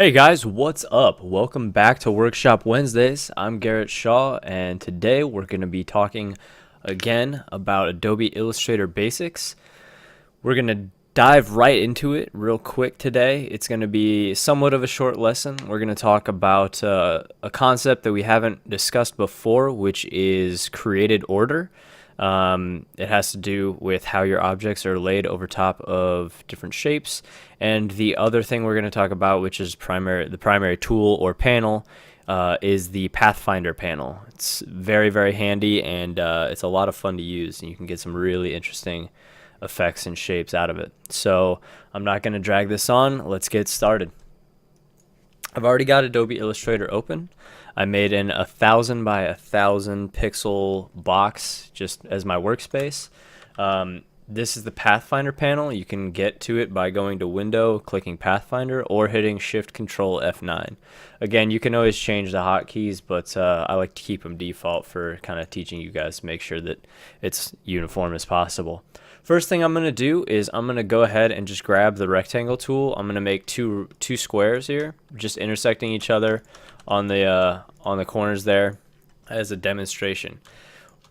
Hey guys, what's up? Welcome back to Workshop Wednesdays. I'm Garrett Shaw, and today we're going to be talking again about Adobe Illustrator basics. We're going to dive right into it real quick today. It's going to be somewhat of a short lesson. We're going to talk about a concept that we haven't discussed before, which is created order. It has to do with how your objects are laid over top of different shapes. And the other thing we're going to talk about, which is the primary tool or panel, is the Pathfinder panel. It's very, very handy, and it's a lot of fun to use, and you can get some really interesting effects and shapes out of it. So I'm not going to drag this on. Let's get started. I've already got Adobe Illustrator open. I made an 1,000 by 1,000 pixel box just as my workspace. This is the Pathfinder panel. You can get to it by going to Window, clicking Pathfinder, or hitting Shift Control F9. Again, you can always change the hotkeys, but I like to keep them default for kind of teaching you guys to make sure that it's uniform as possible. First thing I'm going to do is I'm going to go ahead and just grab the rectangle tool. I'm going to make two squares here, just intersecting each other on the corners there as a demonstration.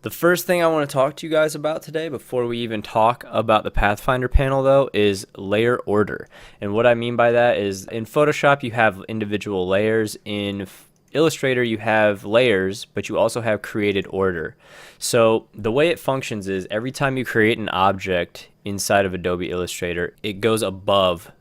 The first thing I want to talk to you guys about today, before we even talk about the Pathfinder panel though, is layer order. And what I mean by that is in Photoshop you have individual layers. In Illustrator you have layers, but you also have created order. So the way it functions is every time you create an object inside of Adobe Illustrator, it goes above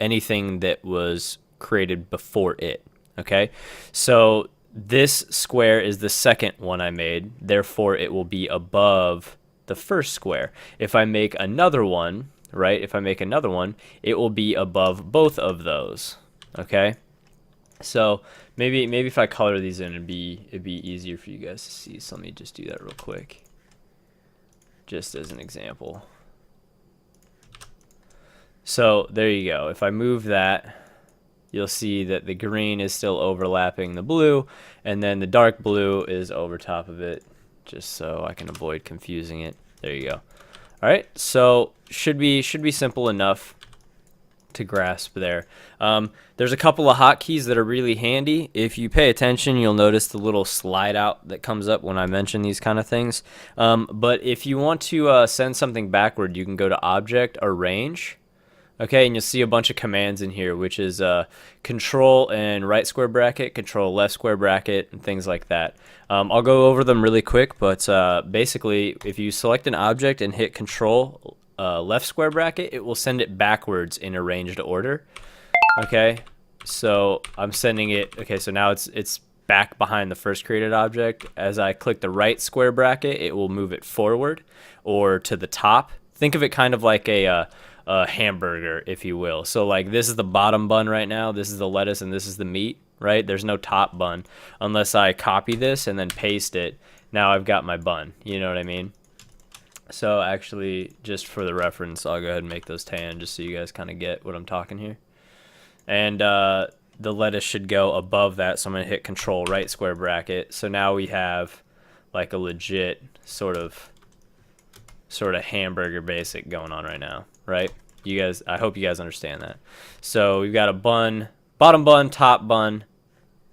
anything that was created before it. Okay, so this square is the second one I made, therefore it will be above the first square. If I make another one, right, it will be above both of those. Okay, so maybe if I color these in, it'd be easier for you guys to see. So let me just do that real quick, just as an example. So there you go. If I move that, you'll see that the green is still overlapping the blue, and then the dark blue is over top of it, just so I can avoid confusing it. There you go. All right, so should be simple enough to grasp there. There's a couple of hotkeys that are really handy. If you pay attention, you'll notice the little slide out that comes up when I mention these kind of things. But if you want to send something backward, you can go to Object, Arrange. Okay, and you'll see a bunch of commands in here, which is control and right square bracket, control left square bracket, and things like that. I'll go over them really quick, but basically, if you select an object and hit control left square bracket, it will send it backwards in arranged order. Okay, so I'm sending it, okay, so now it's back behind the first created object. As I click the right square bracket, it will move it forward or to the top. Think of it kind of like a hamburger, if you will. So like this is the bottom bun right now, this is the lettuce, and this is the meat, right? There's no top bun unless I copy this and then paste it. Now I've got my bun, you know what I mean? So actually, just for the reference, I'll go ahead and make those tan just so you guys kind of get what I'm talking here. And the lettuce should go above that, so I'm gonna hit control right square bracket. So now we have like a legit sort of hamburger basic going on right now, right? You guys, I hope you guys understand that. So we've got a bun, bottom bun, top bun,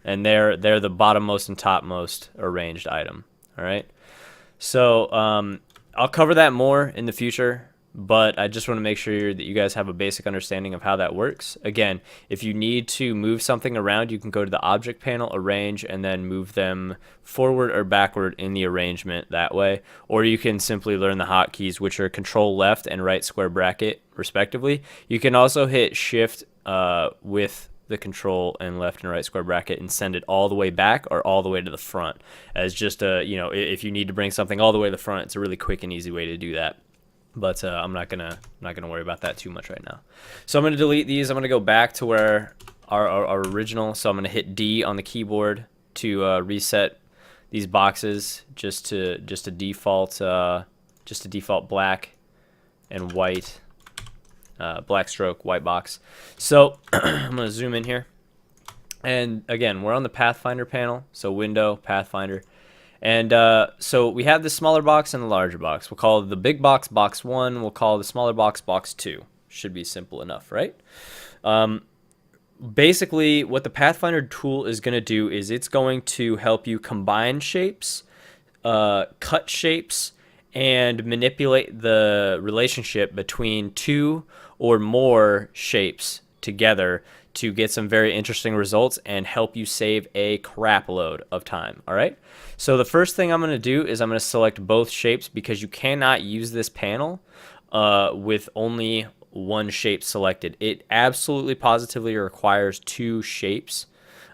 and they're the bottommost and topmost arranged item. All right. So I'll cover that more in the future, but I just want to make sure that you guys have a basic understanding of how that works. Again, if you need to move something around, you can go to the object panel, arrange, and then move them forward or backward in the arrangement that way. Or you can simply learn the hotkeys, which are control left and right square bracket respectively. You can also hit shift with the control and left and right square bracket and send it all the way back or all the way to the front as just a, you know, if you need to bring something all the way to the front, it's a really quick and easy way to do that. But I'm not gonna worry about that too much right now. So I'm gonna delete these. I'm gonna go back to where our original. So I'm gonna hit D on the keyboard to reset these boxes just to default black and white, black stroke, white box. So I'm gonna zoom in here, and again we're on the Pathfinder panel. So Window, Pathfinder. And so we have the smaller box and the larger box. We'll call the big box box 1. We'll call the smaller box box 2. Should be simple enough, right? basically what the Pathfinder tool is going to do is it's going to help you combine shapes, cut shapes, and manipulate the relationship between two or more shapes together to get some very interesting results and help you save a crap load of time. All right. So the first thing I'm going to do is I'm going to select both shapes because you cannot use this panel with only one shape selected. It absolutely positively requires two shapes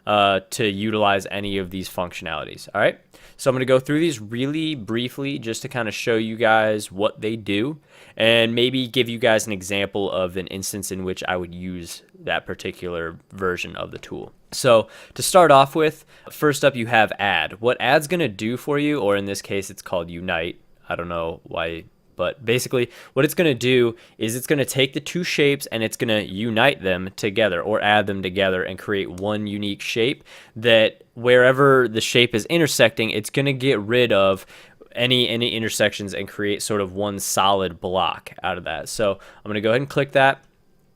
to utilize any of these functionalities. All right. So I'm going to go through these really briefly just to kind of show you guys what they do and maybe give you guys an example of an instance in which I would use that particular version of the tool. So to start off with, first up you have add. What add's going to do for you, or in this case it's called unite. I don't know why, but basically what it's going to do is it's going to take the two shapes and it's going to unite them together or add them together and create one unique shape that wherever the shape is intersecting, it's going to get rid of any intersections and create sort of one solid block out of that. So I'm going to go ahead and click that.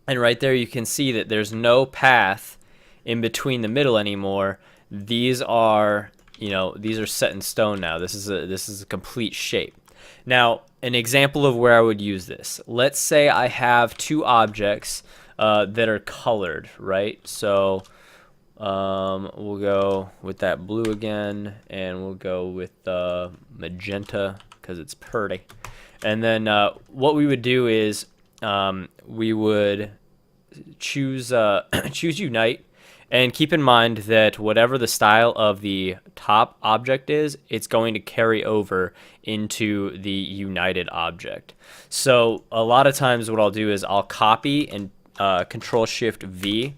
And right there you can see that there's no path in between the middle anymore. These are, these are set in stone now. This is a complete shape. Now, an example of where I would use this. Let's say I have two objects that are colored, right? So we'll go with that blue again, and we'll go with magenta because it's pretty. And then what we would do is we would choose choose unite. And keep in mind that whatever the style of the top object is, it's going to carry over into the united object. So a lot of times what I'll do is I'll copy and Control-Shift-V.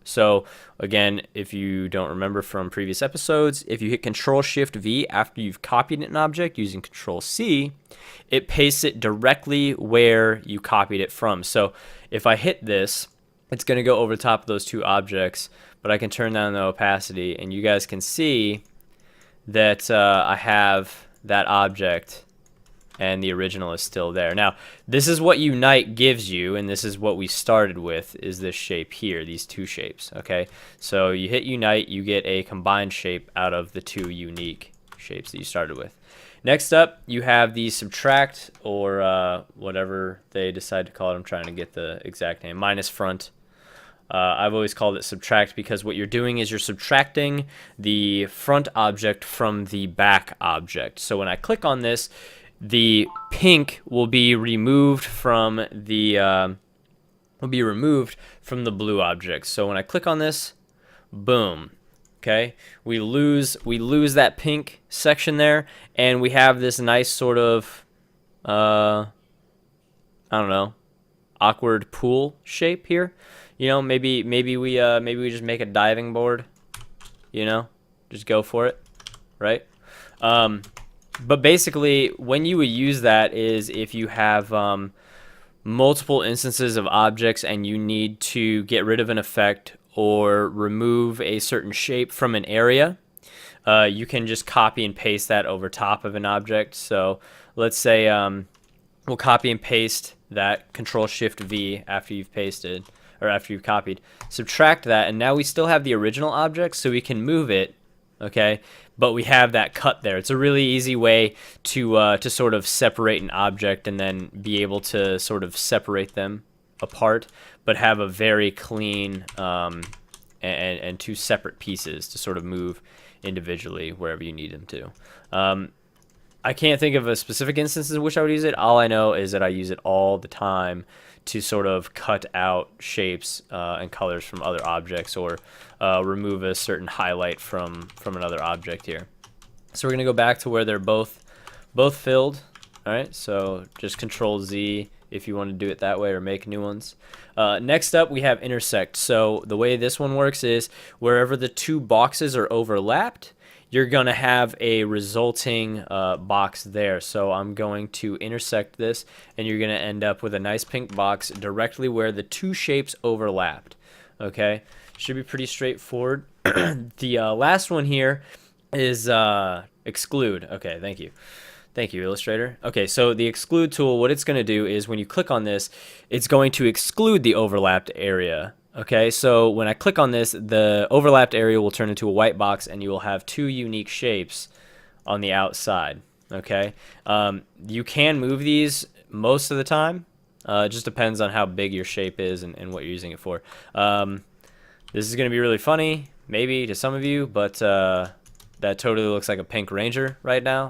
So again, if you don't remember from previous episodes, if you hit Control-Shift-V after you've copied an object using Control-C, it pastes it directly where you copied it from. So if I hit this, it's going to go over the top of those two objects, but I can turn down the opacity and you guys can see that I have that object and the original is still there. Now, this is what unite gives you, and this is what we started with, is this shape here, these two shapes, okay? So you hit unite, you get a combined shape out of the two unique shapes that you started with. Next up, you have the subtract, or whatever they decide to call it. I'm trying to get the exact name. Minus front. I've always called it subtract because what you're doing is you're subtracting the front object from the back object. So when I click on this, the pink will be removed from the blue object. So when I click on this, boom. Okay, we lose that pink section there, and we have this nice sort of I don't know, awkward pool shape here. Maybe we just make a diving board. Just go for it, right? But basically, when you would use that is if you have multiple instances of objects and you need to get rid of an effect or remove a certain shape from an area, you can just copy and paste that over top of an object. So let's say we'll copy and paste that, Control-Shift-V after you've pasted, or after you've copied. Subtract that, and now we still have the original object, so we can move it, okay? But we have that cut there. It's a really easy way to sort of separate an object and then be able to sort of separate them apart, but have a very clean and two separate pieces to sort of move individually wherever you need them to. I can't think of a specific instance in which I would use it. All I know is that I use it all the time to sort of cut out shapes and colors from other objects, or remove a certain highlight from another object here. So we're going to go back to where they're both filled. All right, so just Control-Z if you want to do it that way or make new ones. Next up, we have intersect. So the way this one works is wherever the two boxes are overlapped, you're going to have a resulting box there. So I'm going to intersect this, and you're going to end up with a nice pink box directly where the two shapes overlapped. Okay, should be pretty straightforward. The last one here is exclude. Okay, thank you. Thank you, Illustrator. Okay, so the exclude tool, what it's going to do is when you click on this, it's going to exclude the overlapped area. Okay, so when I click on this, the overlapped area will turn into a white box, and you will have two unique shapes on the outside. Okay, you can move these most of the time. It just depends on how big your shape is and what you're using it for. This is going to be really funny, maybe to some of you, but that totally looks like a pink ranger right now.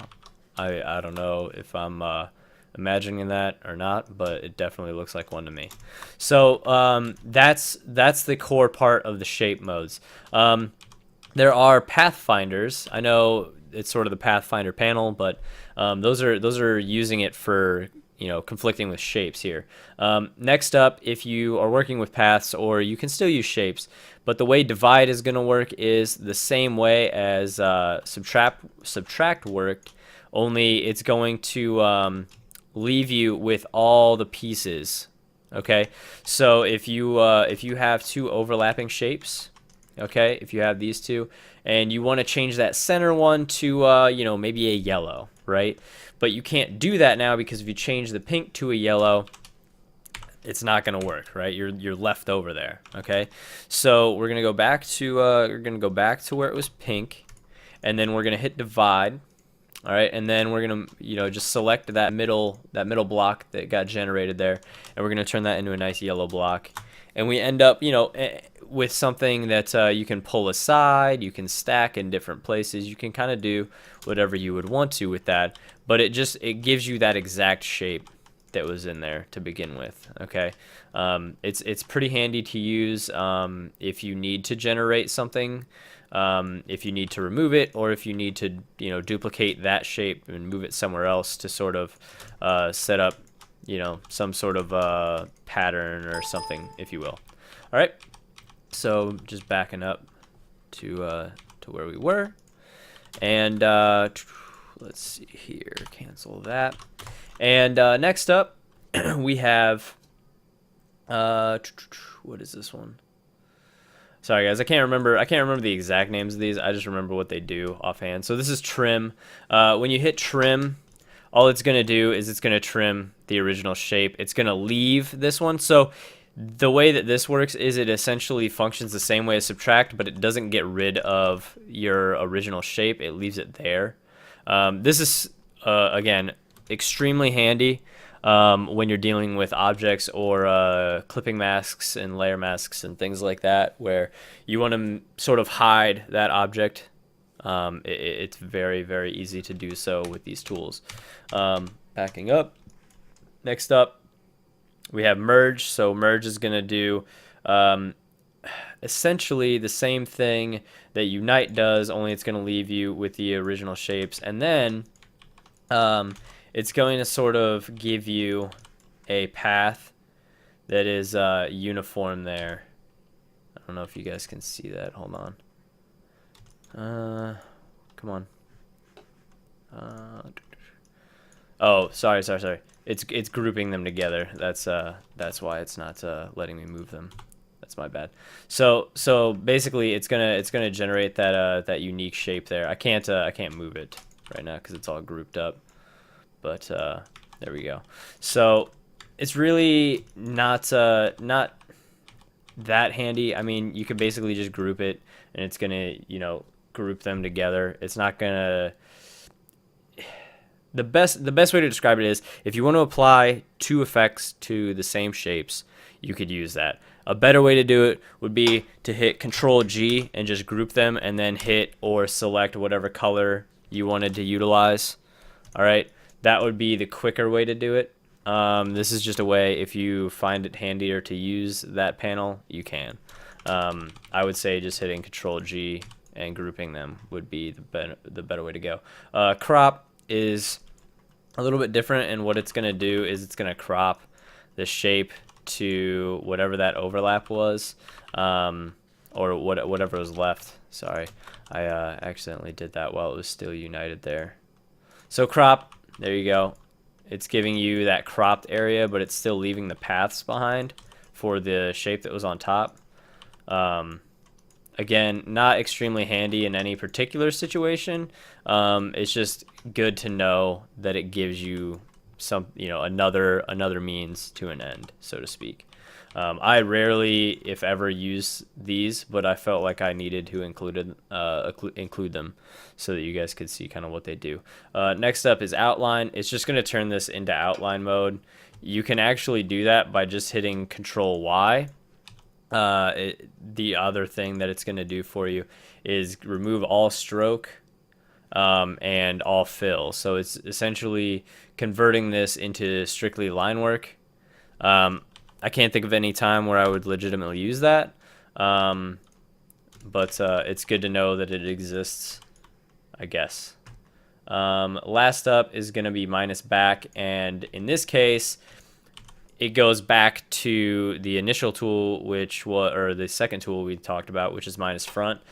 I don't know if I'm imagining that or not, but it definitely looks like one to me. So that's the core part of the shape modes. There are pathfinders. I know it's sort of the Pathfinder panel, but those are using it for, you know, conflicting with shapes here. Next up, if you are working with paths, or you can still use shapes, but the way divide is going to work is the same way as subtract worked, only it's going to leave you with all the pieces. Okay, so if you have two overlapping shapes, okay, if you have these two, and you want to change that center one to you know, maybe a yellow, right? But you can't do that now, because if you change the pink to a yellow, it's not going to work, right? You're left over there. Okay, so we're gonna go back to where it was pink, and then we're gonna hit divide. All right, and then we're gonna, you know, just select that middle block that got generated there, and we're gonna turn that into a nice yellow block, and we end up, you know, with something that you can pull aside, you can stack in different places, you can kind of do whatever you would want to with that, but it gives you that exact shape that was in there to begin with. Okay, it's pretty handy to use if you need to generate something. If you need to remove it, or if you need to, you know, duplicate that shape and move it somewhere else to sort of set up, you know, some sort of pattern or something, if you will. All right, so just backing up to where we were, and let's see here, cancel that, and next up we have what is this one? Sorry guys, I can't remember the exact names of these. I just remember what they do offhand. So this is trim. When you hit trim, all it's going to do is it's going to trim the original shape. It's going to leave this one. So the way that this works is it essentially functions the same way as subtract, but it doesn't get rid of your original shape. It leaves it there. This is, again, extremely handy when you're dealing with objects or clipping masks and layer masks and things like that, where you want to sort of hide that object. It's very, very easy to do so with these tools. Backing up, next up we have merge. So merge is going to do essentially the same thing that unite does, only it's going to leave you with the original shapes, and then it's going to sort of give you a path that is uniform there. I don't know if you guys can see that. Hold on. Come on. Oh, sorry. It's grouping them together. That's why it's not letting me move them. That's my bad. So basically, it's gonna generate that unique shape there. I can't move it right now because it's all grouped up. But there we go. So it's really not that handy. I mean, you could basically just group it, and it's gonna, you know, group them together. It's not gonna. The best way to describe it is, if you want to apply two effects to the same shapes, you could use that. A better way to do it would be to hit Control G and just group them, and then hit or select whatever color you wanted to utilize. All right. That would be the quicker way to do it. This is just a way, if you find it handier to use that panel, you can. I would say just hitting Control G and grouping them would be the better way to go. Crop is a little bit different, and what it's going to do is it's going to crop the shape to whatever that overlap was, or whatever was left. Sorry, I accidentally did that while it was still united there. So crop. There you go. It's giving you that cropped area, but it's still leaving the paths behind for the shape that was on top. Again, not extremely handy in any particular situation. It's just good to know that it gives you some, another means to an end, so to speak. I rarely, if ever, use these, but I felt like I needed to include them so that you guys could see kind of what they do. Next up is outline. It's just going to turn this into outline mode. You can actually do that by just hitting Control Y. The other thing that it's going to do for you is remove all stroke and all fill. So it's essentially converting this into strictly line work. I can't think of any time where I would legitimately use that, but it's good to know that it exists, I guess. Last up is going to be minus back, and in this case, it goes back to the initial tool, or the second tool we talked about, which is minus front.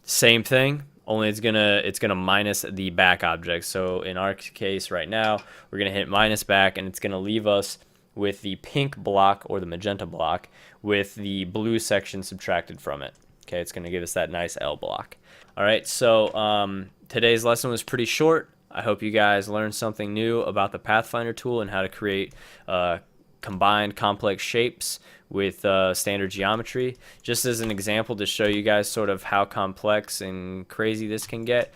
Same thing, only it's gonna minus the back object. So in our case right now, we're gonna hit minus back, and it's gonna leave us with the pink block or the magenta block with the blue section subtracted from it. Okay, it's gonna give us that nice L block. All right, so today's lesson was pretty short. I hope you guys learned something new about the Pathfinder tool and how to create combined complex shapes with standard geometry. Just as an example to show you guys sort of how complex and crazy this can get,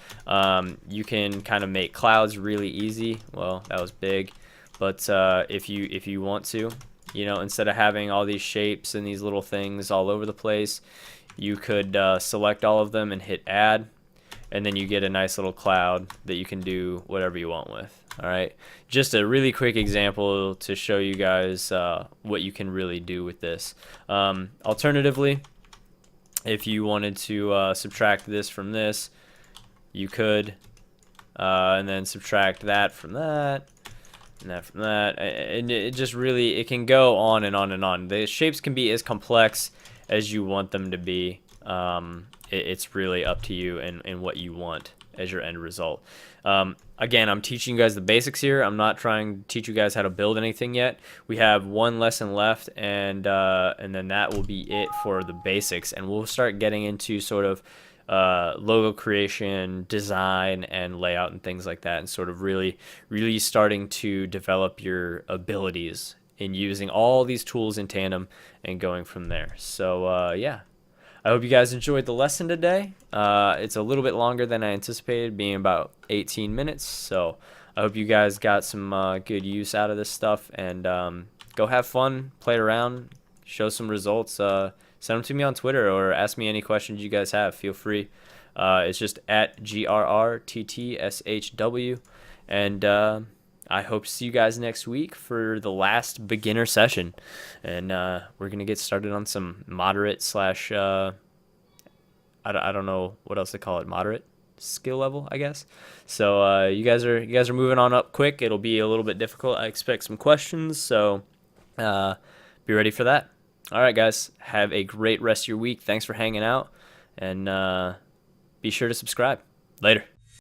you can kind of make clouds really easy. Well, that was big, but if you want to, instead of having all these shapes and these little things all over the place, you could select all of them and hit add, and then you get a nice little cloud that you can do whatever you want with. All right, just a really quick example to show you guys what you can really do with this. Alternatively, if you wanted to subtract this from this, you could, and then subtract that from that, and that from that, and it just really, it can go on and on and on. The shapes can be as complex as you want them to be. It's really up to you and what you want as your end result. Again, I'm teaching you guys the basics here. I'm not trying to teach you guys how to build anything yet. We have one lesson left, and then that will be it for the basics, and we'll start getting into sort of logo creation, design, and layout and things like that, and sort of really starting to develop your abilities in using all these tools in tandem and going from there. So yeah, I hope you guys enjoyed the lesson today. It's a little bit longer than I anticipated, being about 18 minutes. So I hope you guys got some good use out of this stuff, and go have fun, play around, show some results. Send them to me on Twitter or ask me any questions you guys have. Feel free. It's just at GRRTTSHW. And I hope to see you guys next week for the last beginner session. And we're going to get started on some moderate slash, I don't know what else to call it, moderate skill level, I guess. So you guys are moving on up quick. It'll be a little bit difficult. I expect some questions, so be ready for that. All right, guys, have a great rest of your week. Thanks for hanging out, and be sure to subscribe. Later.